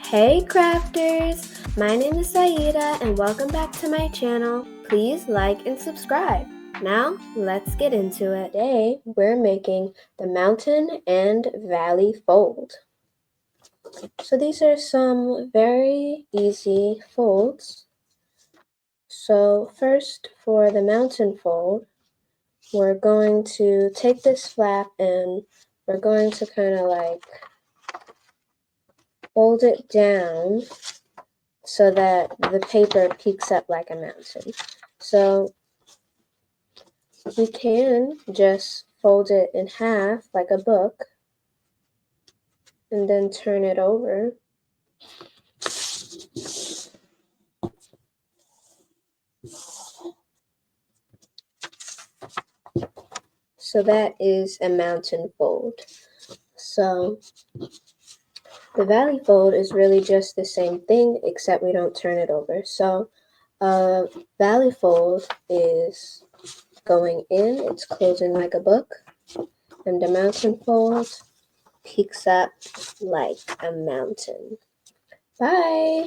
Hey crafters! My name is Saida and welcome back to my channel. Please like and subscribe. Now let's get into it. Today we're making the mountain and valley fold. So these are some very easy folds. So first for the mountain fold, we're going to take this flap and we're going to kind of like fold it down so that the paper peeks up like a mountain. So we can just fold it in half like a book and then turn it over. So that is a mountain fold. So the valley fold is really just the same thing except we don't turn it over. So valley fold is going in, it's closing like a book, and the mountain fold peeks up like a mountain. Bye!